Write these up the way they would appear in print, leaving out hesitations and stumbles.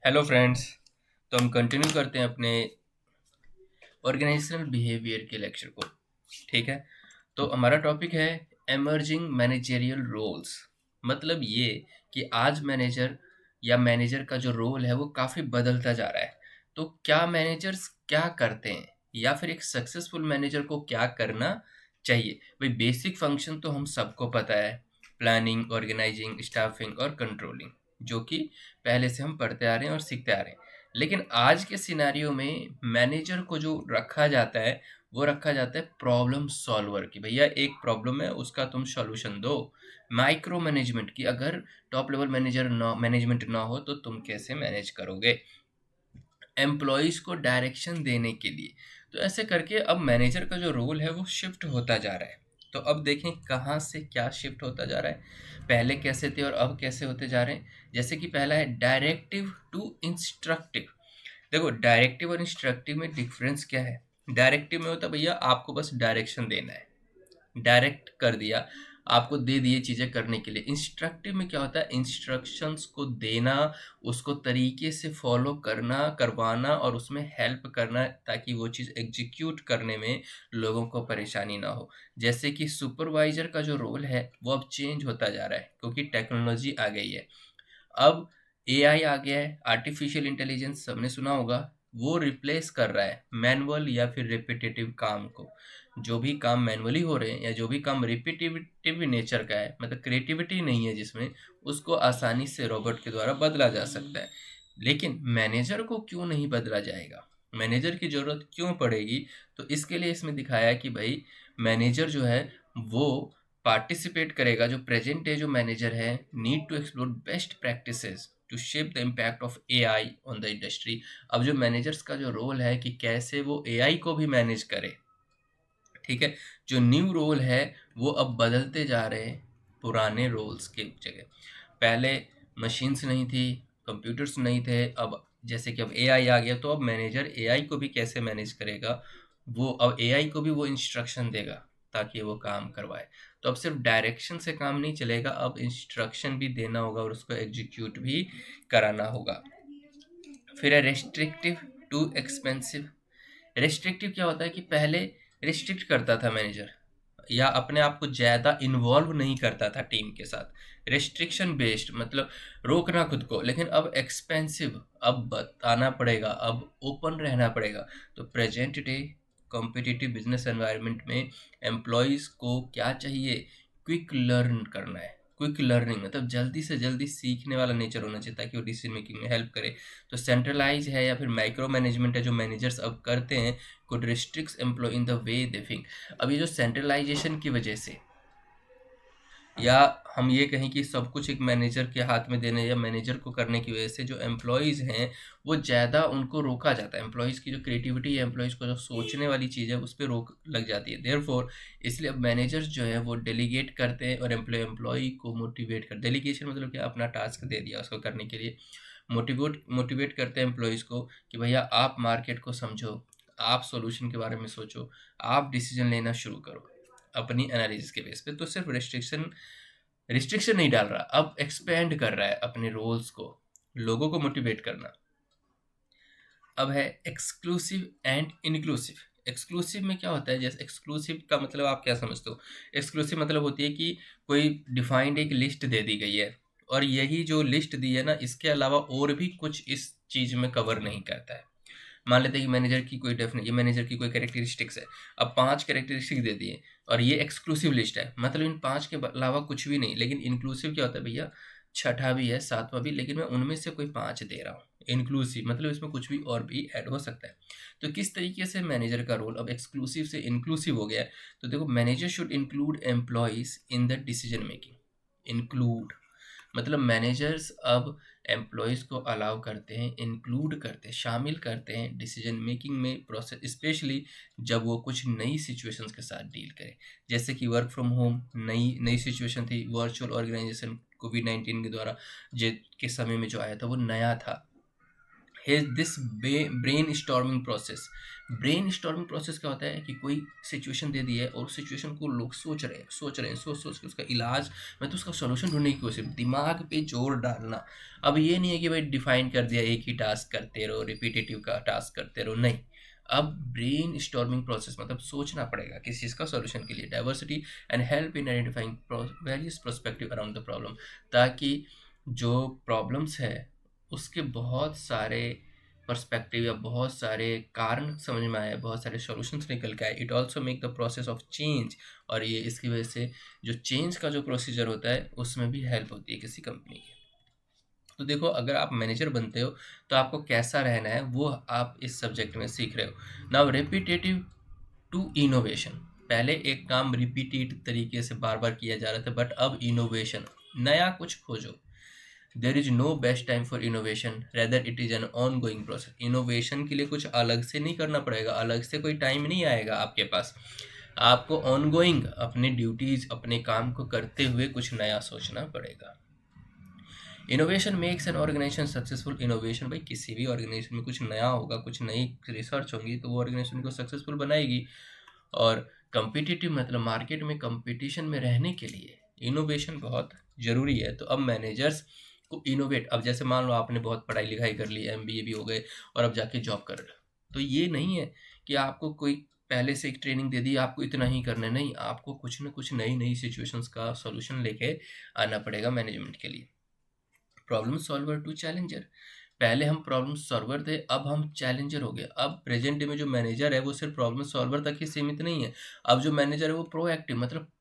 Hello friends. तो हम continue करते हैं अपने ऑर्गेनाइजेशनल बिहेवियर के लेक्चर को। ठीक है, तो हमारा टॉपिक है एमर्जिंग मैनेजरियल रोल्स। मतलब ये कि आज मैनेजर का जो रोल है वो काफ़ी बदलता जा रहा है। तो क्या मैनेजर्स क्या करते हैं या फिर एक सक्सेसफुल मैनेजर को क्या करना चाहिए। भाई बेसिक फंक्शन तो हम सबको पता है, प्लानिंग, ऑर्गेनाइजिंग, स्टाफिंग और कंट्रोलिंग, जो कि पहले से हम पढ़ते आ रहे हैं और सीखते आ रहे हैं। लेकिन आज के सिनेरियो में मैनेजर को जो रखा जाता है वो रखा जाता है प्रॉब्लम सॉल्वर की। भैया एक प्रॉब्लम है, उसका तुम सॉल्यूशन दो। माइक्रो मैनेजमेंट की, अगर टॉप लेवल मैनेजमेंट ना हो तो तुम कैसे मैनेज करोगे एम्प्लॉयज़ को डायरेक्शन देने के लिए। तो ऐसे करके अब मैनेजर का जो रोल है वो शिफ्ट होता जा रहा है। तो अब देखें कहाँ से क्या शिफ्ट होता जा रहा है, पहले कैसे थे और अब कैसे होते जा रहे हैं। जैसे कि पहला है डायरेक्टिव टू इंस्ट्रक्टिव। देखो डायरेक्टिव और इंस्ट्रक्टिव में डिफरेंस क्या है। डायरेक्टिव में होता है भैया आपको बस डायरेक्शन देना है, डायरेक्ट कर दिया, आपको दे दिए चीज़ें करने के लिए। इंस्ट्रक्टिव में क्या होता है, इंस्ट्रक्शंस को देना, उसको तरीके से फॉलो करना, करवाना और उसमें हेल्प करना ताकि वो चीज़ एग्जीक्यूट करने में लोगों को परेशानी ना हो। जैसे कि सुपरवाइजर का जो रोल है वो अब चेंज होता जा रहा है क्योंकि टेक्नोलॉजी आ गई है। अब एआई आ गया है, आर्टिफिशियल इंटेलिजेंस सबने सुना होगा। वो रिप्लेस कर रहा है मैनुअल या फिर रिपीटेटिव काम को। जो भी काम मैनुअली हो रहे हैं या जो भी काम रिपीटिव नेचर का है, मतलब क्रिएटिविटी नहीं है जिसमें, उसको आसानी से रोबोट के द्वारा बदला जा सकता है। लेकिन मैनेजर को क्यों नहीं बदला जाएगा, मैनेजर की ज़रूरत क्यों पड़ेगी। तो इसके लिए इसमें दिखाया है कि भाई मैनेजर जो है वो पार्टिसिपेट करेगा। जो प्रेजेंट डे जो मैनेजर है need to explore best practices to shape the impact of AI on the industry. अब जो मैनेजर्स का जो रोल है कि कैसे वो एआई को भी मैनेज करे। ठीक है, जो न्यू रोल है वो अब बदलते जा रहे हैं पुराने रोल्स के जगह। पहले मशीन्स नहीं थी, कंप्यूटर्स नहीं थे, अब जैसे कि अब एआई आ गया तो अब मैनेजर एआई को भी कैसे मैनेज करेगा। वो अब एआई को भी वो इंस्ट्रक्शन देगा ताकि वो काम करवाए। तो अब सिर्फ डायरेक्शन से काम नहीं चलेगा, अब इंस्ट्रक्शन भी देना होगा और उसको एग्जीक्यूट भी कराना होगा। फिर है रेस्ट्रिक्टिव टू एक्सपेंसिव। रेस्ट्रिक्टिव क्या होता है कि पहले रिस्ट्रिक्ट करता था मैनेजर या अपने आप को ज़्यादा इन्वॉल्व नहीं करता था टीम के साथ। रेस्ट्रिक्शन बेस्ड मतलब रोकना खुद को। लेकिन अब एक्सपेंसिव, अब बताना पड़ेगा, अब ओपन रहना पड़ेगा। तो present day competitive business environment में एम्प्लॉयज़ को क्या चाहिए, क्विक लर्न करना है। क्विक लर्निंग मतलब जल्दी से जल्दी सीखने वाला नेचर होना चाहिए ताकि वो डिसीजन मेकिंग में हेल्प करे। तो सेंट्रलाइज है या फिर माइक्रो मैनेजमेंट है जो मैनेजर्स अब करते हैं, could restricts employee in the way they think। अब ये जो सेंट्रलाइजेशन की वजह से, या हम ये कहें कि सब कुछ एक मैनेजर के हाथ में देने या मैनेजर को करने की वजह से जो एम्प्लॉयज़ हैं वो ज़्यादा उनको रोका जाता है। एम्प्लॉयज़ की जो क्रिएटिविटी है, एम्प्लॉयज़ को जो सोचने वाली चीज़ है उस पर रोक लग जाती है। देयरफॉर इसलिए अब मैनेजर्स जो है वो डेलीगेट करते हैं और एम्प्लॉय को मोटिवेट कर, डेलीगेशन मतलब कि अपना टास्क दे दिया उसको करने के लिए। मोटिवेट करते हैं एम्प्लॉयज़ को कि भैया आप मार्केट को समझो, आप सॉल्यूशन के बारे में सोचो, आप डिसीजन लेना शुरू करो अपनी एनालिसिस के बेस पे। तो सिर्फ रिस्ट्रिक्शन नहीं डाल रहा, अब एक्सपेंड कर रहा है अपने रोल्स को, लोगों को मोटिवेट करना। अब है एक्सक्लूसिव एंड इनक्लूसिव। एक्सक्लूसिव में क्या होता है, जैसे एक्सक्लूसिव का मतलब आप क्या समझते हो। एक्सक्लूसिव मतलब होती है कि कोई डिफाइंड एक लिस्ट दे दी गई है और यही जो लिस्ट दी है ना, इसके अलावा और भी कुछ इस चीज़ में कवर नहीं करता है। मान लेते हैं कि मैनेजर की कोई कैरेक्टरिस्टिक्स है। अब 5 कैरेक्टरिस्टिक दे दिए और ये एक्सक्लूसिव लिस्ट है, मतलब इन 5 के अलावा कुछ भी नहीं। लेकिन इंक्लूसिव क्या होता है भैया, छठा भी है, सातवां भी, लेकिन मैं उनमें से कोई 5 दे रहा हूँ। इंक्लूसिव मतलब इसमें कुछ भी और भी ऐड हो सकता है। तो किस तरीके से मैनेजर का रोल अब एक्सक्लूसिव से इंक्लूसिव हो गया है। तो देखो, manager should include employees in the decision making. Include मतलब मैनेजर्स अब एम्प्लॉयज़ को अलाउ करते हैं, इंक्लूड करते हैं, शामिल करते हैं डिसीजन मेकिंग में प्रोसेस, स्पेशली जब वो कुछ नई सिचुएशंस के साथ डील करें। जैसे कि वर्क फ्रॉम होम नई नई सिचुएशन थी, वर्चुअल ऑर्गेनाइजेशन कोविड-19 के द्वारा जे के समय में जो आया था वो नया था। है this brain storming process. Brain storming process क्या होता है कि कोई सिचुएशन दे दी है और उस सिचुएशन को लोग सोच सोच के उसका इलाज, मैं तो उसका सॉल्यूशन ढूंढने की कोशिश, दिमाग पे जोर डालना। अब ये नहीं है कि भाई डिफाइन कर दिया एक ही टास्क करते रहो, रिपीटेटिव का टास्क करते रहो, नहीं। अब ब्रेन स्टॉर्मिंग प्रोसेस मतलब सोचना पड़ेगा किसी चीज़ का सॉल्यूशन के लिए, diversity and help in identifying various perspective around the problem, ताकि जो प्रॉब्लम्स है उसके बहुत सारे पर्सपेक्टिव या बहुत सारे कारण समझ में आए, बहुत सारे सॉल्यूशंस निकल के आए। It also make the process of change, और ये इसकी वजह से जो चेंज का जो प्रोसीजर होता है उसमें भी हेल्प होती है किसी कंपनी की। तो देखो, अगर आप मैनेजर बनते हो तो आपको कैसा रहना है वो आप इस सब्जेक्ट में सीख रहे हो। नाउ रिपीटेटिव टू इनोवेशन, पहले एक काम रिपीटेड तरीके से बार बार किया जा रहा था, बट अब इनोवेशन, नया कुछ खोजो। There is no best time for innovation, rather it is an ongoing process. Innovation के लिए कुछ अलग से नहीं करना पड़ेगा, अलग से कोई टाइम नहीं आएगा आपके पास। आपको ऑन गोइंग अपने ड्यूटीज, अपने काम को करते हुए कुछ नया सोचना पड़ेगा। Innovation makes an organisation successful. Innovation भाई किसी भी ऑर्गेनाइजेशन में कुछ नया होगा, कुछ नई रिसर्च होगी तो वो ऑर्गेनाइजेशन को सक्सेसफुल बनाएगी। और कंपिटिटिव मतलब मार्केट में कंपटीशन में रहने के लिए इनोवेशन बहुत ज़रूरी है। तो अब मैनेजर्स को इनोवेट, अब जैसे मान लो आपने बहुत पढ़ाई लिखाई कर ली, MBA भी हो गए और अब जाके जॉब कर रहे हो, तो ये नहीं है कि आपको कोई पहले से एक ट्रेनिंग दे दी आपको इतना ही करना है, नहीं, आपको कुछ ना कुछ नई नई सिचुएशंस का सॉल्यूशन लेके आना पड़ेगा मैनेजमेंट के लिए। प्रॉब्लम सॉल्वर टू चैलेंजर, पहले हम प्रॉब्लम सॉल्वर थे, अब हम चैलेंजर हो गए। अब प्रेजेंट डे में जो मैनेजर है वो सिर्फ प्रॉब्लम सॉल्वर तक ही सीमित नहीं है। अब जो मैनेजर है वो प्रोएक्टिव मतलब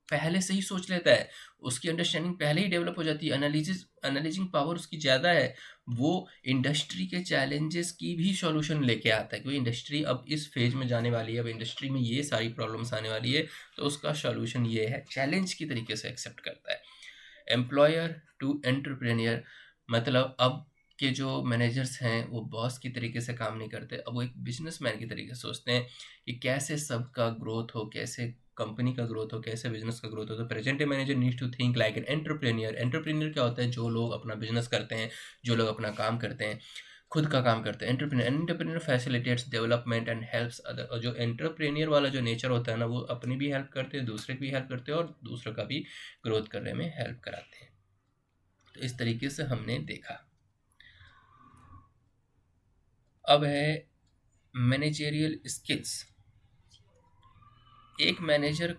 पहले से ही सोच लेता है, उसकी अंडरस्टैंडिंग पहले ही डेवलप हो जाती है, एनालिजिंग पावर उसकी ज़्यादा है। वो इंडस्ट्री के चैलेंजेस की भी सॉल्यूशन लेके आता है, क्योंकि इंडस्ट्री अब इस फेज में जाने वाली है, अब इंडस्ट्री में ये सारी प्रॉब्लम्स आने वाली है, तो उसका सॉल्यूशन ये है, चैलेंज की तरीके से एक्सेप्ट करता है। एम्प्लॉयर टू एंटरप्रेन्योर, मतलब अब के जो मैनेजर्स हैं वो बॉस की तरीके से काम नहीं करते, अब वो एक बिजनेसमैन की तरीके से सोचते हैं कि कैसे सबका ग्रोथ हो, कैसे कंपनी का ग्रोथ हो, कैसे बिजनेस का ग्रोथ हो। तो present day manager need to think like an entrepreneur. Entrepreneur क्या होता है? जो लोग अपना बिजनेस करते हैं, जो लोग अपना काम करते हैं, खुद का काम करते हैं। Entrepreneur facilitates development and helps other. और जो एंटरप्रेन्योर वाला जो नेचर होता है ना, वो अपनी भी हेल्प करते हैं, दूसरे की भी हेल्प करते हैं और दूसरों का भी ग्रोथ करने में हेल्प कराते हैं। तो इस तरीके से हमने देखा। अब है मैनेजेरियल स्किल्स। एक मैनेजर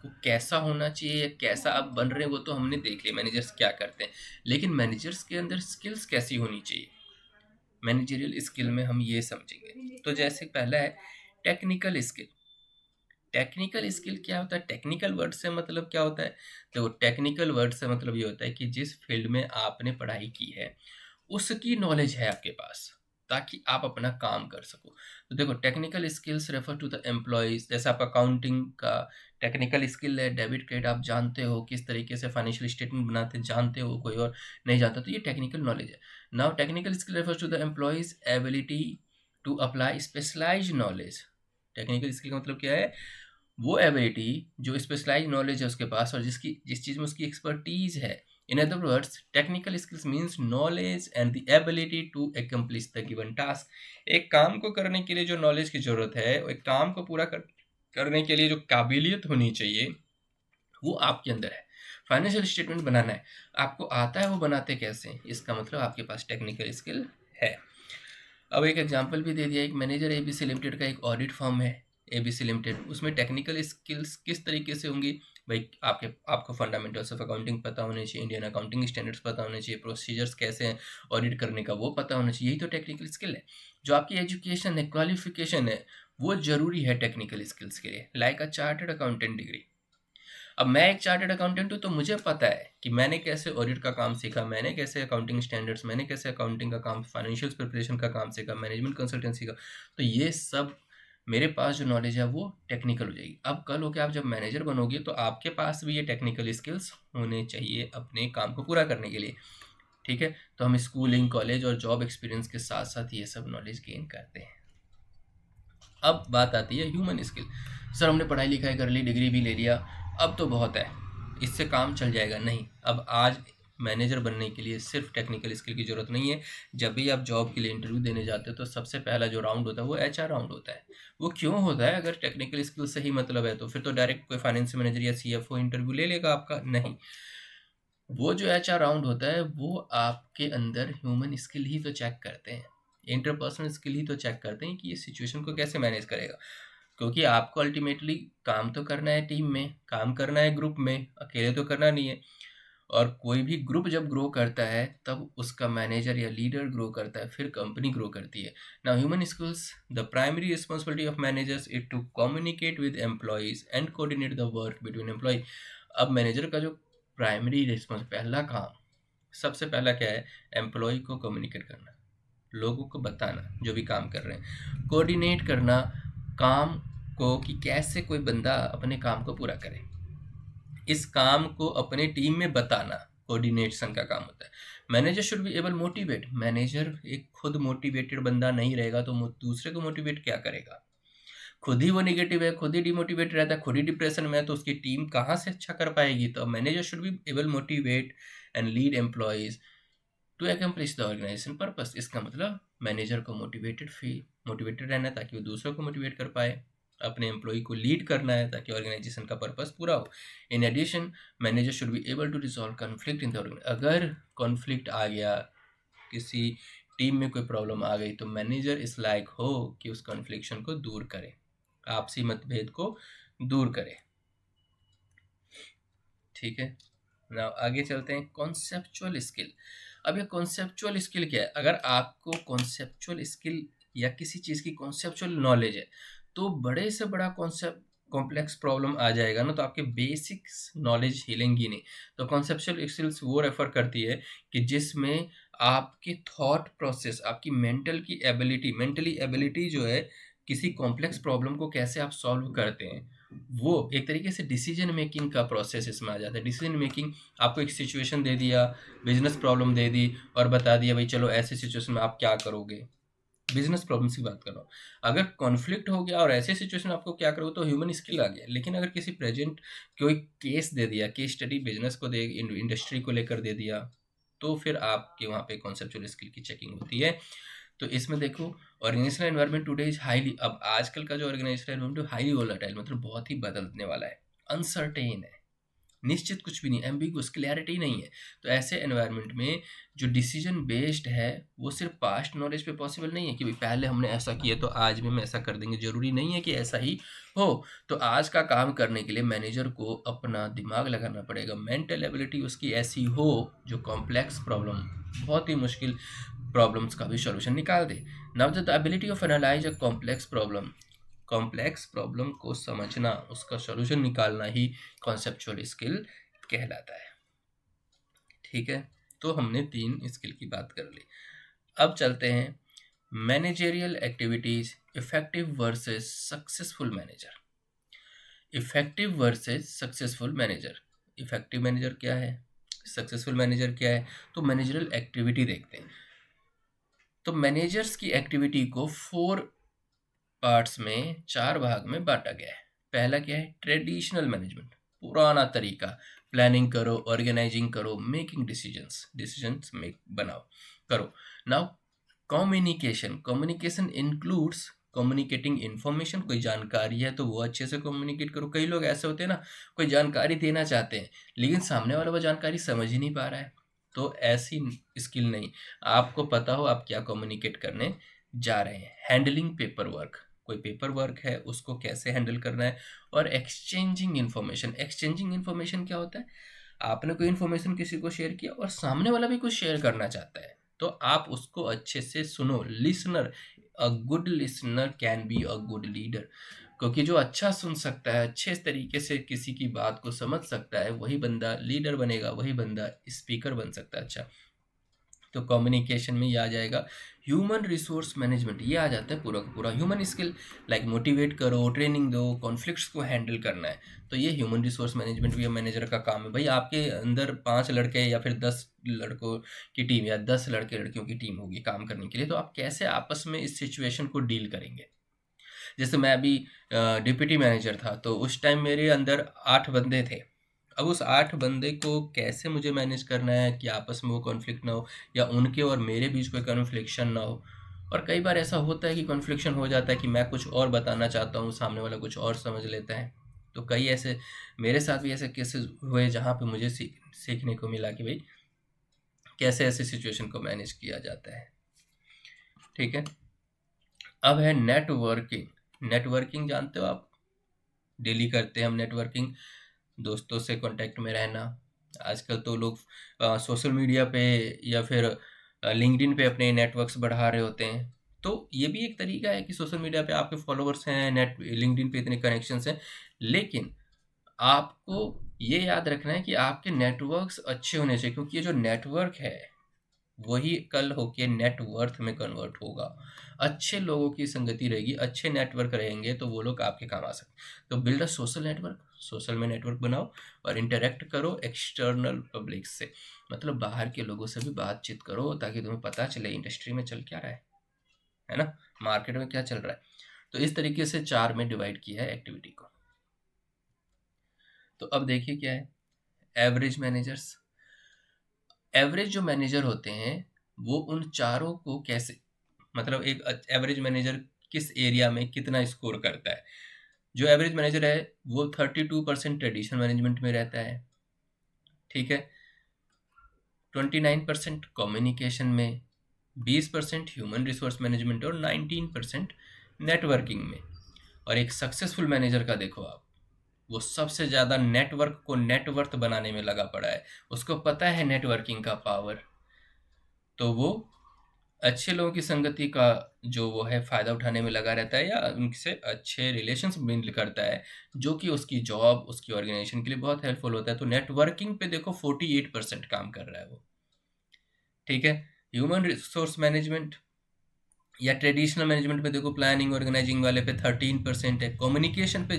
को कैसा होना चाहिए या कैसा आप बन रहे हैं वो तो हमने देख लिया, मैनेजर्स क्या करते हैं, लेकिन मैनेजर्स के अंदर स्किल्स कैसी होनी चाहिए, मैनेजरियल स्किल में हम ये समझेंगे। तो जैसे पहला है टेक्निकल स्किल। टेक्निकल स्किल क्या होता है? टेक्निकल वर्ड से मतलब क्या होता है? तो टेक्निकल वर्ड से मतलब ये होता है कि जिस फील्ड में आपने पढ़ाई की है उसकी नॉलेज है आपके पास, ताकि आप अपना काम कर सको। तो देखो, technical skills refer to the employees. जैसे आप अकाउंटिंग का टेक्निकल स्किल है, डेबिट क्रेडिट आप जानते हो, किस तरीके से फाइनेंशियल स्टेटमेंट बनाते हैं जानते हो, कोई और नहीं जानता, तो ये टेक्निकल नॉलेज है। Now technical skill refers to the employees ability to apply specialise knowledge. Technical skill का मतलब क्या है? वो एबिलिटी जो स्पेशलाइज नॉलेज है उसके पास और जिस चीज़ में उसकी एक्सपर्टीज है। In other words, technical skills means knowledge and the ability to accomplish the given task. एक काम को करने के लिए जो नॉलेज की जरूरत है, एक काम को पूरा करने के लिए जो काबिलियत होनी चाहिए, वो आपके अंदर है। फाइनेंशियल स्टेटमेंट बनाना है, आपको आता है, वो बनाते कैसे, इसका मतलब आपके पास टेक्निकल स्किल है। अब एक एग्जांपल भी दे दिया, एक मैनेजर ABC लिमिटेड का एक ऑडिट फर्म है ABC लिमिटेड, उसमें टेक्निकल स्किल्स किस तरीके से होंगी भाई? आपको फंडामेंटल्स ऑफ अकाउंटिंग पता होने चाहिए, इंडियन अकाउंटिंग स्टैंडर्ड्स पता होने चाहिए, प्रोसीजर्स कैसे हैं ऑडिट करने का वो पता होना चाहिए, यही तो टेक्निकल स्किल है। जो आपकी एजुकेशन है, क्वालिफिकेशन है, वो जरूरी है टेक्निकल स्किल्स के लिए, like a chartered accountant degree. अब मैं एक चार्टर्ड अकाउंटेंट हूँ तो मुझे पता है कि मैंने कैसे ऑडिट का काम सीखा, मैंने कैसे अकाउंटिंग स्टैंडर्ड्स, मैंने कैसे अकाउंटिंग का काम, फाइनेंशियल प्रिपरेशन का काम सीखा, मैनेजमेंट कंसल्टेंसी का। तो ये सब मेरे पास जो नॉलेज है वो टेक्निकल हो जाएगी। अब कल हो के आप जब मैनेजर बनोगे तो आपके पास भी ये टेक्निकल स्किल्स होने चाहिए अपने काम को पूरा करने के लिए। ठीक है, तो हम स्कूलिंग, कॉलेज और जॉब एक्सपीरियंस के साथ साथ ये सब नॉलेज गेन करते हैं। अब बात आती है ह्यूमन स्किल। सर हमने पढ़ाई लिखाई कर ली, डिग्री भी ले लिया, अब तो बहुत है, इससे काम चल जाएगा, नहीं। अब आज मैनेजर बनने के लिए सिर्फ टेक्निकल स्किल की ज़रूरत नहीं है। जब भी आप जॉब के लिए इंटरव्यू देने जाते हो तो सबसे पहला जो राउंड होता है वो एचआर राउंड होता है। वो क्यों होता है? अगर टेक्निकल स्किल से ही मतलब है तो फिर तो डायरेक्ट कोई फाइनेंस मैनेजर या सीएफओ इंटरव्यू ले लेगा आपका, नहीं। वो जो एचआर राउंड होता है वो आपके अंदर ह्यूमन स्किल ही तो चेक करते हैं, इंटरपर्सनल स्किल ही तो चेक करते हैं कि ये सिचुएशन को कैसे मैनेज करेगा। क्योंकि आपको अल्टीमेटली काम तो करना है, टीम में काम करना है, ग्रुप में, अकेले तो करना नहीं है। और कोई भी ग्रुप जब ग्रो करता है तब उसका मैनेजर या लीडर ग्रो करता है, फिर कंपनी ग्रो करती है। Now human skills, the primary responsibility of managers is to communicate with employees and coordinate the work between employee. अब मैनेजर का जो प्राइमरी रिस्पॉन्स, पहला काम, सबसे पहला क्या है? एम्प्लॉय को कम्युनिकेट करना, लोगों को बताना जो भी काम कर रहे हैं, कोऑर्डिनेट करना काम को कि कैसे कोई बंदा अपने काम को पूरा करे, इस काम को अपने टीम में बताना कोऑर्डिनेशन का काम होता है। Manager should be able motivate. Manager एक खुद मोटिवेटेड बंदा नहीं रहेगा तो दूसरे को मोटिवेट क्या करेगा? खुद ही वो नेगेटिव है, खुद ही डिमोटिवेट रहता है, खुद ही डिप्रेशन में है, तो उसकी टीम कहाँ से अच्छा कर पाएगी? तो manager should be able motivate and lead employees to accomplish the organisation purpose. इसका मतलब मैनेजर को मोटिवेटेड रहना है ताकि वो दूसरों को मोटिवेट कर पाए, अपने एम्प्लॉय को लीड करना है ताकि ऑर्गेनाइजेशन का पर्पस पूरा हो। In addition manager should be able to resolve conflict in the organisation. अगर कॉन्फ्लिक्ट आ गया, किसी टीम में कोई प्रॉब्लम आ गई, तो मैनेजर इस लायक हो कि उस कॉन्फ्लिक्शन को दूर करे, आपसी मतभेद को दूर करे। ठीक है, नाउ आगे चलते हैं। Conceptual skill. अब ये कॉन्सेप्चुअल स्किल क्या है? अगर आपको कॉन्सेप्चुअल स्किल या किसी चीज़ की कॉन्सेप्चुअल नॉलेज है तो बड़े से बड़ा कॉन्सेप्ट कॉम्प्लेक्स प्रॉब्लम आ जाएगा ना, तो आपके बेसिक्स नॉलेज हिलेंगी नहीं। तो कॉन्सेप्चुअल स्किल्स वो रेफर करती है कि जिसमें आपके थॉट प्रोसेस, आपकी मेंटली एबिलिटी जो है, किसी कॉम्प्लेक्स प्रॉब्लम को कैसे आप सॉल्व करते हैं, वो एक तरीके से डिसीजन मेकिंग का प्रोसेस इसमें आ जाता है। डिसीजन मेकिंग, आपको एक सिचुएशन दे दिया, बिजनेस प्रॉब्लम दे दी और बता दिया भाई चलो ऐसे सिचुएशन में आप क्या करोगे। बिजनेस प्रॉब्लम्स की बात कर रहा हूँ। अगर कॉन्फ्लिक्ट हो गया और ऐसे सिचुएशन में आपको क्या करोगे, तो ह्यूमन स्किल आ गया। लेकिन अगर किसी प्रेजेंट कोई केस दे दिया, केस स्टडी बिजनेस को दे, इंडस्ट्री को लेकर दे दिया, तो फिर आपके वहाँ पे कॉन्सेप्चुअल स्किल की चेकिंग होती है। तो इसमें देखो, organisational environment today is highly, अब आजकल का जो ऑर्गेनाइजेशनल एनवायरनमेंट हाईली वोलेटाइल, मतलब बहुत ही बदलने वाला है, अनसर्टेन है, निश्चित कुछ भी नहीं, एम्बिगुअस, क्लैरिटी नहीं है। तो ऐसे एनवायरनमेंट में जो डिसीजन बेस्ड है वो सिर्फ पास्ट नॉलेज पे पॉसिबल नहीं है कि भाई पहले हमने ऐसा किया तो आज भी हम ऐसा कर देंगे, जरूरी नहीं है कि ऐसा ही हो। तो आज का काम करने के लिए मैनेजर को अपना दिमाग लगाना पड़ेगा, मेंटल एबिलिटी उसकी ऐसी हो जो कॉम्प्लेक्स प्रॉब्लम, बहुत ही मुश्किल प्रॉब्लम्स का भी सॉल्यूशन निकाल दे। Now the ability of analyze a complex problem, complex problem को समझना, उसका सॉल्यूशन निकालना ही कॉन्सेप्चुअल स्किल कहलाता है। ठीक है, तो हमने 3 स्किल की बात कर ली। अब चलते हैं managerial activities, effective versus successful manager. Effective versus successful manager. Effective manager क्या है, सक्सेसफुल मैनेजर क्या है? तो मैनेजरल एक्टिविटी देखते हैं। तो मैनेजर्स की एक्टिविटी को 4 पार्ट्स में, 4 भाग में बांटा गया है। पहला क्या है? ट्रेडिशनल मैनेजमेंट, पुराना तरीका, प्लानिंग करो, ऑर्गेनाइजिंग करो, मेकिंग डिसीजंस मेक बनाओ करो। Now communication, communication includes communicating information, कोई जानकारी है तो वो अच्छे से कम्युनिकेट करो। कई लोग ऐसे होते हैं ना, कोई जानकारी देना चाहते हैं लेकिन सामने वाला वो जानकारी समझ ही नहीं पा रहा है, तो ऐसी स्किल नहीं। आपको पता हो आप क्या कम्युनिकेट करने जा रहे हैं। हैंडलिंग पेपर वर्क, कोई पेपर वर्क है उसको कैसे हैंडल करना है। और एक्सचेंजिंग इन्फॉर्मेशन, एक्सचेंजिंग इन्फॉर्मेशन क्या होता है? आपने कोई इन्फॉर्मेशन किसी को शेयर किया और सामने वाला भी कुछ शेयर करना चाहता है, तो आप उसको अच्छे से सुनो। Listener, a good listener can be a good leader, क्योंकि जो अच्छा सुन सकता है, अच्छे तरीके से किसी की बात को समझ सकता है, वही बंदा लीडर बनेगा, वही बंदा स्पीकर बन सकता है। अच्छा, तो कम्युनिकेशन में ये आ जाएगा। ह्यूमन रिसोर्स मैनेजमेंट, ये आ जाता है पूरा का पूरा ह्यूमन स्किल, लाइक मोटिवेट करो, ट्रेनिंग दो, कॉन्फ्लिक्ट्स को हैंडल करना है, तो ये ह्यूमन रिसोर्स मैनेजमेंट भी मैनेजर का काम है। भाई आपके अंदर 5 लड़के या फिर 10 लड़कों की टीम या 10 लड़के लड़कियों की टीम होगी काम करने के लिए, तो आप कैसे आपस में इस सिचुएशन को डील करेंगे। जैसे मैं अभी डिप्यूटी मैनेजर था, तो उस टाइम मेरे अंदर 8 बंदे थे। अब उस 8 बंदे को कैसे मुझे मैनेज करना है कि आपस में वो कॉन्फ्लिक्ट ना हो, या उनके और मेरे बीच कोई कॉन्फ्लिक्शन ना हो। और कई बार ऐसा होता है कि कॉन्फ्लिक्शन हो जाता है कि मैं कुछ और बताना चाहता हूँ, सामने वाला कुछ और समझ लेता है। तो कई ऐसे मेरे साथ भी ऐसे केसेस हुए जहाँ पे मुझे सीखने को मिला कि भाई कैसे ऐसे सिचुएशन को मैनेज किया जाता है। ठीक है। अब है नेटवर्किंग। नेटवर्किंग जानते हो आप? डेली करते हैं हम नेटवर्किंग, दोस्तों से कांटेक्ट में रहना। आजकल तो लोग सोशल मीडिया पे या फिर लिंक्डइन पे अपने नेटवर्क्स बढ़ा रहे होते हैं। तो ये भी एक तरीका है कि सोशल मीडिया पे आपके फॉलोअर्स हैं, नेट लिंक्डइन पे इतने कनेक्शंस हैं, लेकिन आपको ये याद रखना है कि आपके नेटवर्क्स अच्छे होने चाहिए, क्योंकि ये जो नेटवर्क है वही कल होके नेटवर्थ में कन्वर्ट होगा। अच्छे लोगों की संगति रहेगी, अच्छे नेटवर्क रहेंगे तो वो लोग आपके काम आ सकते। तो build a social network, social में नेटवर्क बनाओ और इंटरेक्ट करो एक्सटर्नल पब्लिक से, मतलब बाहर के लोगों से भी बातचीत करो ताकि तुम्हें पता चले इंडस्ट्री में चल क्या रहा है ना, मार्केट में क्या चल रहा है। तो इस तरीके से 4 में डिवाइड किया है एक्टिविटी को। तो अब देखिए क्या है एवरेज मैनेजर्स। एवरेज जो मैनेजर होते हैं वो उन चारों को कैसे, मतलब एक एवरेज मैनेजर किस एरिया में कितना स्कोर करता है। जो एवरेज मैनेजर है वो 32% ट्रेडिशनल मैनेजमेंट में रहता है, ठीक है, 29% कम्युनिकेशन में, 20% ह्यूमन रिसोर्स मैनेजमेंट और 19% नेटवर्किंग में। और एक सक्सेसफुल मैनेजर का देखो आप, वो सबसे ज़्यादा नेटवर्क को नेटवर्थ बनाने में लगा पड़ा है, उसको पता है नेटवर्किंग का पावर। तो वो अच्छे लोगों की संगति का जो वो है फ़ायदा उठाने में लगा रहता है या उनसे अच्छे रिलेशंस बिल्ड करता है, जो कि उसकी जॉब, उसकी ऑर्गेनाइजेशन के लिए बहुत हेल्पफुल होता है। तो नेटवर्किंग पे देखो 48% काम कर रहा है वो, ठीक है। ह्यूमन रिसोर्स मैनेजमेंट या ट्रेडिशनल मैनेजमेंट पे देखो प्लानिंग ऑर्गेनाइजिंग वाले पे 13% है, कम्युनिकेशन पे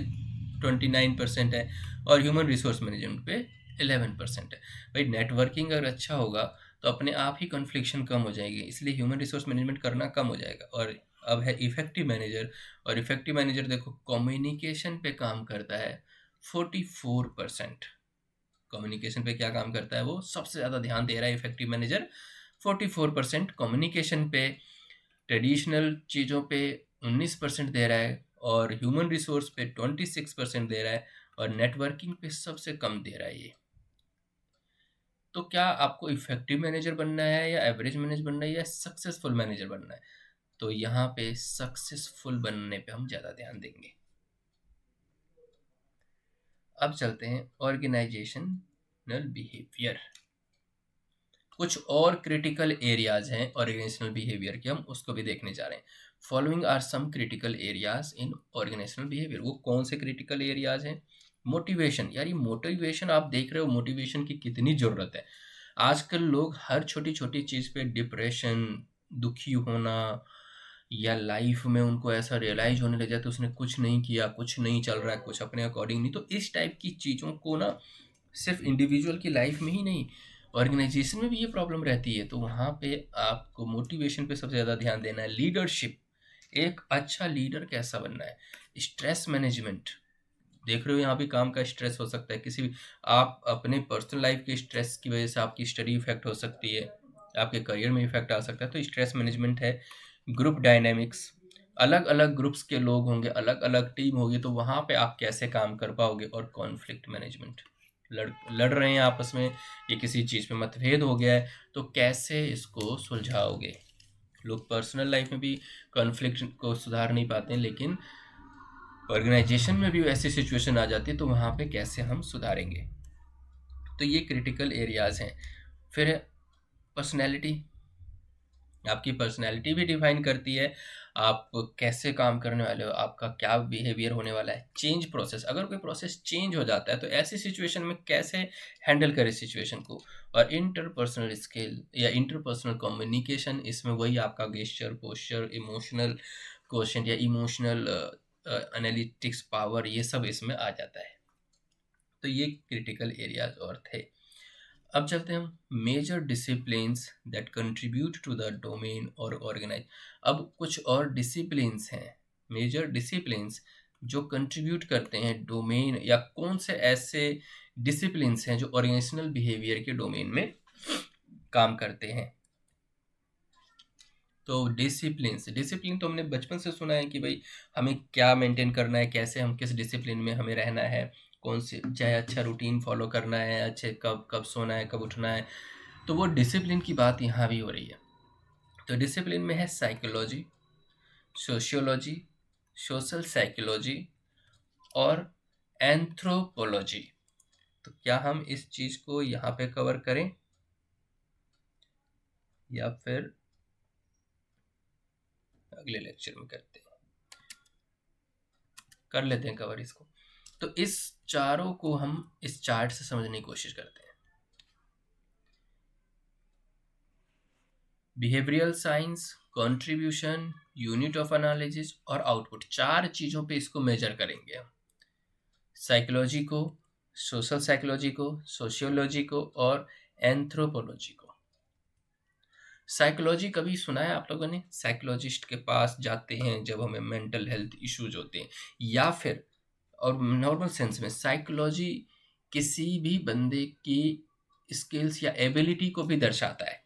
29% है और ह्यूमन रिसोर्स मैनेजमेंट पे 11% है। भाई नेटवर्किंग अगर अच्छा होगा तो अपने आप ही कॉन्फ्लिक्शन कम हो जाएगी, इसलिए ह्यूमन रिसोर्स मैनेजमेंट करना कम हो जाएगा। और अब है इफेक्टिव मैनेजर। और इफेक्टिव मैनेजर देखो कम्युनिकेशन पे काम करता है 44%। कम्युनिकेशन पे क्या काम करता है, वो सबसे ज़्यादा ध्यान दे रहा है इफेक्टिव मैनेजर, 44% कम्युनिकेशन पे, ट्रेडिशनल चीज़ों पे 19% दे रहा है और ह्यूमन रिसोर्स पे 26% दे रहा है और नेटवर्किंग पे सबसे कम दे रहा है ये। तो क्या आपको इफेक्टिव मैनेजर बनना है या एवरेज मैनेजर बनना है या सक्सेसफुल मैनेजर बनना है? तो यहाँ पे सक्सेसफुल बनने पे हम ज़्यादा ध्यान देंगे। अब चलते हैं ऑर्गेनाइजेशनल बिहेवियर। कुछ और क्रिटिकल एरियाज हैं ऑर्गेनाइजेशनल बिहेवियर के, हम उसको भी देखने जा रहे हैं। Following are some critical areas in organisational behaviour. वो कौन से क्रिटिकल एरियाज हैं? मोटिवेशन। यार ये मोटिवेशन आप देख रहे हो, मोटिवेशन की कितनी ज़रूरत है। आजकल लोग हर छोटी छोटी चीज़ पे डिप्रेशन, दुखी होना, या लाइफ में उनको ऐसा रियलाइज होने लग जाता है उसने कुछ नहीं किया, कुछ नहीं चल रहा है, कुछ अपने अकॉर्डिंग नहीं। तो इस टाइप की चीज़ों को ना सिर्फ इंडिविजुअल की लाइफ में ही नहीं, ऑर्गेनाइजेशन में भी ये प्रॉब्लम रहती है। तो वहाँ पे आपको मोटिवेशन पे सबसे ज़्यादा ध्यान देना है। लीडरशिप, एक अच्छा लीडर कैसा बनना है। स्ट्रेस मैनेजमेंट, देख रहे हो यहाँ पे काम का स्ट्रेस हो सकता है, किसी भी आप अपने पर्सनल लाइफ के स्ट्रेस की वजह से आपकी स्टडी इफेक्ट हो सकती है, आपके करियर में इफेक्ट आ सकता है। तो स्ट्रेस मैनेजमेंट है। ग्रुप डायनेमिक्स, अलग अलग ग्रुप्स के लोग होंगे, अलग अलग टीम होगी, तो वहाँ पे आप कैसे काम कर पाओगे। और कॉन्फ्लिक्ट मैनेजमेंट, लड़ रहे हैं आपस में, ये किसी चीज़ पे मतभेद हो गया है तो कैसे इसको सुलझाओगे। लोग पर्सनल लाइफ में भी कॉन्फ्लिक्ट को सुधार नहीं पाते हैं, लेकिन ऑर्गेनाइजेशन में भी ऐसी सिचुएशन आ जाती है तो वहाँ पे कैसे हम सुधारेंगे। तो ये क्रिटिकल एरियाज हैं। फिर है पर्सनैलिटी। आपकी पर्सनैलिटी भी डिफाइन करती है आप कैसे काम करने वाले हो, आपका क्या बिहेवियर होने वाला है। चेंज प्रोसेस, अगर कोई प्रोसेस चेंज हो जाता है तो ऐसी सिचुएशन में कैसे हैंडल करें सिचुएशन को। और इंटरपर्सनल स्किल या इंटरपर्सनल कम्युनिकेशन, इसमें वही आपका गेस्चर, पोस्चर, इमोशनल क्वेश्चन या इमोशनल एनालिटिक्स पावर, ये सब इसमें आ जाता है। तो ये क्रिटिकल एरियाज और थे। अब चलते हैं हम major disciplines that contribute to the domain और ऑर्गेनाइज। अब कुछ और डिसिप्लिन्स हैं, मेजर डिसिप्लिन्स जो कंट्रीब्यूट करते हैं डोमेन, या कौन से ऐसे डिसिप्लिन्स हैं जो ऑर्गेनाइजेशनल बिहेवियर के डोमेन में काम करते हैं। तो डिसिप्लिन तो हमने बचपन से सुना है कि भाई हमें क्या मेंटेन करना है, कैसे हम किस डिसिप्लिन में हमें रहना है, कौन से चाहे अच्छा रूटीन फॉलो करना है, अच्छे कब कब सोना है, कब उठना है। तो वो डिसिप्लिन की बात यहाँ भी हो रही है। तो डिसिप्लिन में है साइकोलॉजी, सोशियोलॉजी, सोशल साइकोलॉजी और एंथ्रोपोलॉजी। तो क्या हम इस चीज़ को यहाँ पे कवर करें या फिर अगले लेक्चर में करते हैं? कर लेते हैं कवर इसको। तो इस चारों को हम इस चार्ट से समझने की कोशिश करते हैं। Behavioural science, contribution, unit of analysis और आउटपुट, चार चीज़ों पे इसको मेजर करेंगे हम। साइकोलॉजी को, सोशल साइकोलॉजी को, सोशियोलॉजी को और एंथ्रोपोलॉजी को। साइकोलॉजी कभी सुना है आप लोगों ने? साइकोलॉजिस्ट के पास जाते हैं जब हमें मेंटल हेल्थ इश्यूज होते हैं, या फिर और नॉर्मल सेंस में साइकोलॉजी किसी भी बंदे की स्किल्स या एबिलिटी को भी दर्शाता है।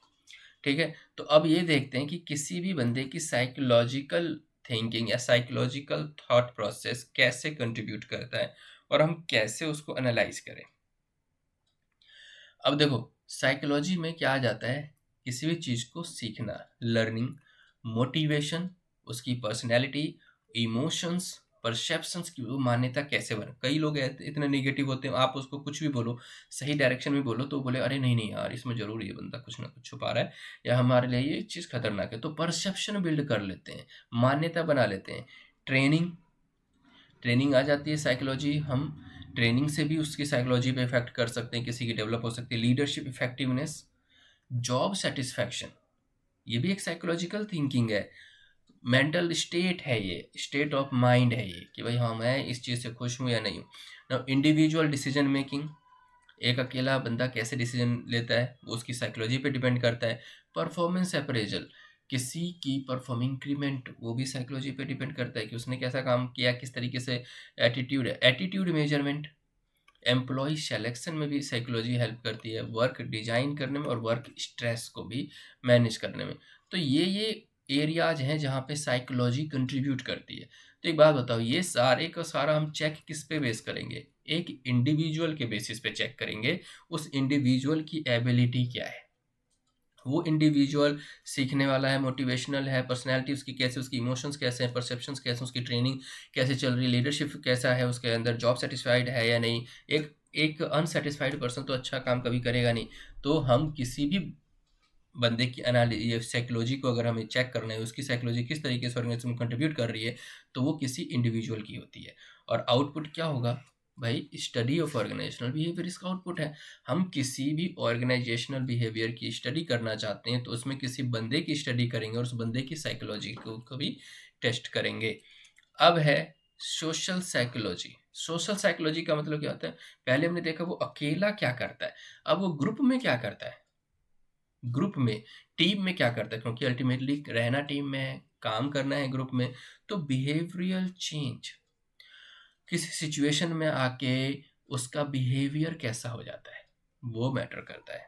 ठीक है, तो अब ये देखते हैं कि किसी भी बंदे की साइकोलॉजिकल थिंकिंग या साइकोलॉजिकल थॉट प्रोसेस कैसे कंट्रीब्यूट करता है और हम कैसे उसको एनालाइज करें। अब देखो, साइकोलॉजी में क्या आ जाता है, किसी भी चीज़ को सीखना, लर्निंग, मोटिवेशन, उसकी पर्सनैलिटी, इमोशंस, परसेप्शंस की वो मान्यता कैसे बने। कई लोग इतने निगेटिव होते हैं, आप उसको कुछ भी बोलो, सही डायरेक्शन में बोलो तो बोले अरे नहीं नहीं यार, इसमें जरूर ये बंदा कुछ ना कुछ छुपा रहा है या हमारे लिए ये चीज़ खतरनाक है। तो परसेप्शन बिल्ड कर लेते हैं, मान्यता बना लेते हैं। ट्रेनिंग ट्रेनिंग आ जाती है साइकोलॉजी, हम ट्रेनिंग से भी उसकी साइकोलॉजी पे इफेक्ट कर सकते हैं, किसी की डेवलप हो सकती है। लीडरशिप इफेक्टिवनेस, जॉब सेटिस्फैक्शन, ये भी एक साइकोलॉजिकल थिंकिंग है। मेंटल स्टेट है, ये स्टेट ऑफ माइंड है ये, कि भाई हाँ मैं इस चीज़ से खुश हूँ या नहीं हूँ। ना इंडिविजुअल डिसीजन मेकिंग, एक अकेला बंदा कैसे डिसीजन लेता है वो उसकी साइकोलॉजी पे डिपेंड करता है। परफॉर्मेंस अप्रेजल, किसी की परफॉर्मिंग इंक्रीमेंट, वो भी साइकोलॉजी पे डिपेंड करता है कि उसने कैसा काम किया, किस तरीके से एटीट्यूड है। एटीट्यूड मेजरमेंट, एम्प्लॉय सिलेक्शन में भी साइकोलॉजी हेल्प करती है, वर्क डिजाइन करने में और वर्क स्ट्रेस को भी मैनेज करने में। तो ये एरियाज हैं जहाँ पे साइकोलॉजी कंट्रीब्यूट करती है। तो एक बात बताओ, ये सारे का सारा हम चेक किस पे बेस करेंगे? एक इंडिविजुअल के बेसिस पे चेक करेंगे, उस इंडिविजुअल की एबिलिटी क्या है, वो इंडिविजुअल सीखने वाला है, मोटिवेशनल है, पर्सनैलिटी उसकी कैसे, उसकी इमोशंस कैसे हैं, परसेप्शंस कैसे हैं, उसकी ट्रेनिंग कैसे चल रही है, लीडरशिप कैसा है उसके अंदर, जॉब सेटिस्फाइड है या नहीं। एक एक अनसेटिस्फाइड पर्सन तो अच्छा काम कभी करेगा नहीं। तो हम किसी भी बंदे की ये साइकोलॉजी को अगर हमें चेक करना है, उसकी साइकोलॉजी किस तरीके से ऑर्गेनाइजेशन में कंट्रीब्यूट कर रही है, तो वो किसी इंडिविजुअल की होती है। और आउटपुट क्या होगा भाई? स्टडी ऑफ ऑर्गेनाइजेशनल बिहेवियर इसका आउटपुट है। हम किसी भी ऑर्गेनाइजेशनल बिहेवियर की स्टडी करना चाहते हैं तो उसमें किसी बंदे की स्टडी करेंगे और उस बंदे की साइकोलॉजी को भी टेस्ट करेंगे। अब है सोशल साइकोलॉजी। सोशल साइकोलॉजी का मतलब क्या होता है? पहले हमने देखा वो अकेला क्या करता है, अब वो ग्रुप में क्या करता है, ग्रुप में, टीम में क्या करता है, क्योंकि अल्टीमेटली रहना टीम में है, काम करना है ग्रुप में। तो बिहेवियरल चेंज, किसी सिचुएशन में आके उसका बिहेवियर कैसा हो जाता है वो मैटर करता है,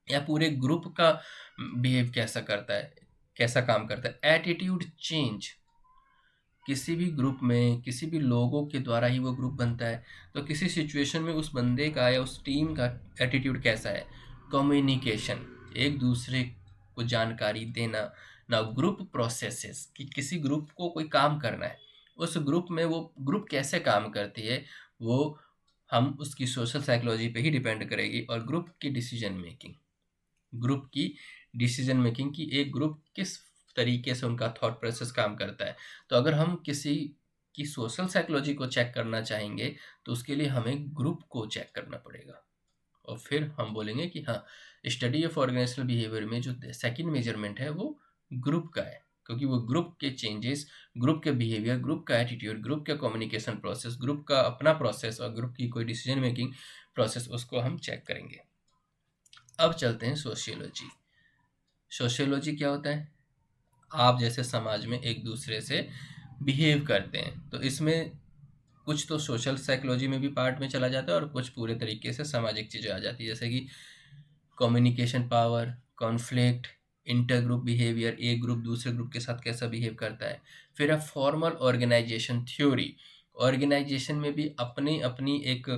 या पूरे ग्रुप का बिहेव कैसा करता है, कैसा काम करता है। एटीट्यूड चेंज, किसी भी ग्रुप में किसी भी लोगों के द्वारा ही वो ग्रुप बनता है, तो किसी सिचुएशन में उस बंदे का या उस टीम का एटीट्यूड कैसा है। कम्युनिकेशन, एक दूसरे को जानकारी देना। ना ग्रुप प्रोसेसेस, कि किसी ग्रुप को कोई काम करना है, उस ग्रुप में वो ग्रुप कैसे काम करती है, वो हम उसकी सोशल साइकोलॉजी पे ही डिपेंड करेगी। और ग्रुप की डिसीजन मेकिंग, ग्रुप की डिसीजन मेकिंग की एक ग्रुप किस तरीके से उनका थॉट प्रोसेस काम करता है। तो अगर हम किसी की सोशल साइकोलॉजी को चेक करना चाहेंगे तो उसके लिए हमें ग्रुप को चेक करना पड़ेगा। और फिर हम बोलेंगे कि हाँ, स्टडी ऑफ ऑर्गेनाइजेशनल बिहेवियर में जो सेकंड मेजरमेंट है वो ग्रुप का है, क्योंकि वो ग्रुप के चेंजेस, ग्रुप के बिहेवियर, ग्रुप का एटीट्यूड, ग्रुप का कम्युनिकेशन प्रोसेस, ग्रुप का अपना प्रोसेस और ग्रुप की कोई डिसीजन मेकिंग प्रोसेस, उसको हम चेक करेंगे। अब चलते हैं सोशियोलॉजी। सोशियोलॉजी क्या होता है? आप जैसे समाज में एक दूसरे से बिहेव करते हैं। तो इसमें कुछ तो सोशल साइकोलॉजी में भी पार्ट में चला जाता है और कुछ पूरे तरीके से सामाजिक चीज़ें आ जाती है, जैसे कि communication power, conflict, inter group behaviour, एक ग्रुप दूसरे ग्रुप के साथ कैसा बिहेव करता है। फिर है फॉर्मल ऑर्गेनाइजेशन थ्योरी। ऑर्गेनाइजेशन में भी अपनी अपनी एक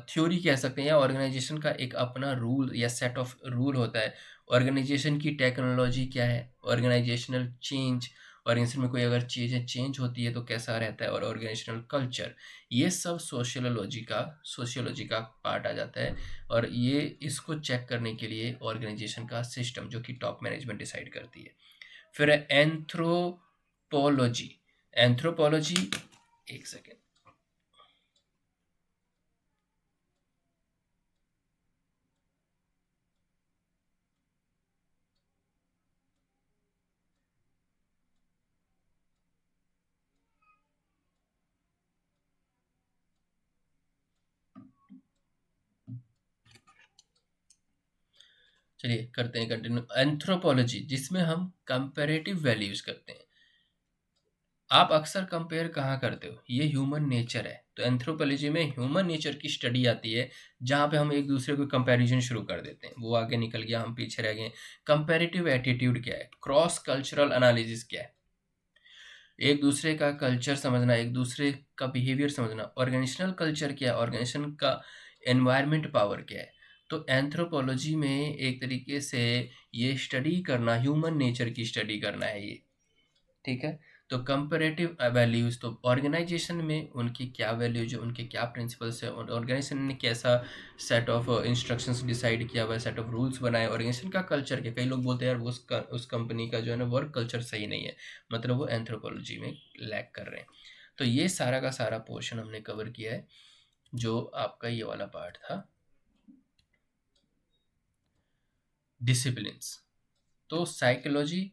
थ्योरी कह सकते हैं, या ऑर्गेनाइजेशन का एक अपना रूल या सेट ऑफ रूल होता है। ऑर्गेनाइजेशन की टेक्नोलॉजी क्या है, ऑर्गेनाइजेशनल चेंज, ऑर्गेनाइजेशन में कोई अगर चीज़ें चेंज होती है तो कैसा रहता है, और ऑर्गेनाइजेशनल कल्चर, ये सब सोशियोलॉजी का पार्ट आ जाता है। और ये इसको चेक करने के लिए ऑर्गेनाइजेशन का सिस्टम, जो कि टॉप मैनेजमेंट डिसाइड करती है। फिर है एंथ्रोपोलॉजी। एंथ्रोपोलॉजी, एक सेकेंड, चलिए करते हैं कंटिन्यू। एंथ्रोपोलॉजी, जिसमें हम कंपैरेटिव वैल्यूज करते हैं। आप अक्सर कंपेयर कहाँ करते हो, ये ह्यूमन नेचर है। तो एंथ्रोपोलॉजी में ह्यूमन नेचर की स्टडी आती है, जहाँ पे हम एक दूसरे को कंपैरिजन शुरू कर देते हैं। वो आगे निकल गया, हम पीछे रह गए। कंपैरेटिव एटीट्यूड क्या है, क्रॉस कल्चरल एनालिसिस क्या है, एक दूसरे का कल्चर समझना, एक दूसरे का बिहेवियर समझना। ऑर्गेनाइजेशनल कल्चर क्या है, ऑर्गेनाइजेशन का एनवायरनमेंट पावर क्या है। तो एंथ्रोपोलॉजी में एक तरीके से ये स्टडी करना, ह्यूमन नेचर की स्टडी करना है ये। ठीक है। तो कंपैरेटिव वैल्यूज, तो ऑर्गेनाइजेशन में उनकी क्या वैल्यूज है, उनके क्या प्रिंसिपल्स है, और ऑर्गेनाइजेशन ने कैसा सेट ऑफ इंस्ट्रक्शंस डिसाइड किया हुआ है, सेट ऑफ रूल्स बनाए। ऑर्गेनाइजेशन का कल्चर क्या, कई लोग बोलते हैं यार वो उस कंपनी का जो है ना वर्क कल्चर सही नहीं है, मतलब वो एंथ्रोपोलॉजी में लैक कर रहे हैं। तो ये सारा का सारा पोर्शन हमने कवर किया है, जो आपका ये वाला पार्ट था, डिसिप्लिन्स। तो साइकोलॉजी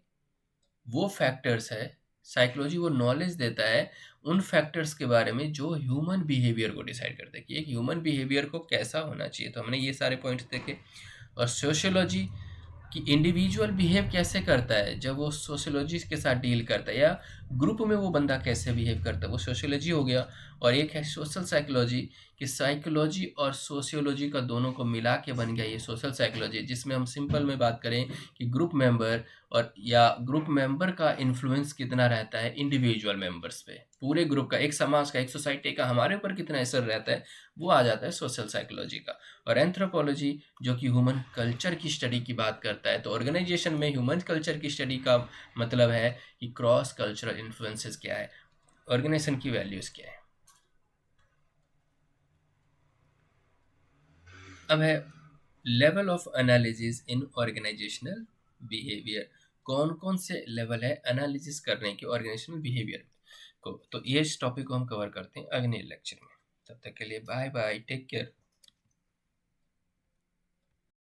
वो फैक्टर्स है, साइकोलॉजी वो नॉलेज देता है उन फैक्टर्स के बारे में जो ह्यूमन बिहेवियर को डिसाइड करते हैं, कि एक ह्यूमन बिहेवियर को कैसा होना चाहिए। तो हमने ये सारे पॉइंट्स देखे। और सोशियोलॉजी, कि इंडिविजुअल बिहेव कैसे करता है जब वो सोशियोलॉजी के साथ डील करता है, या ग्रुप में वो बंदा कैसे बिहेव करता है, वो सोशियोलॉजी हो गया। और एक है सोशल साइकोलॉजी, कि साइकोलॉजी और सोशियोलॉजी का दोनों को मिला के बन गया ये सोशल साइकोलॉजी, जिसमें हम सिंपल में बात करें कि ग्रुप मेंबर, और या ग्रुप मेंबर का इन्फ्लुएंस कितना रहता है इंडिविजुअल मेंबर्स पे, पूरे ग्रुप का, एक समाज का, एक सोसाइटी का हमारे ऊपर कितना असर रहता है, वो आ जाता है सोशल साइकोलॉजी का। और एंथ्रोपोलॉजी जो कि ह्यूमन कल्चर की स्टडी की बात करता है। तो ऑर्गेनाइजेशन में ह्यूमन कल्चर की स्टडी का मतलब है कि क्रॉस कल्चरल इन्फ्लुएंसेस क्या है, ऑर्गेनाइजेशन की वैल्यूज क्या है। अब है level of analysis in organisational behaviour. कौन कौन से लेवल है एनालिसिस करने के ऑर्गेनाइजेशनल बिहेवियर को, तो ये इस टॉपिक को हम कवर करते हैं अगले लेक्चर में। तब तक के लिए बाय बाय, टेक केयर।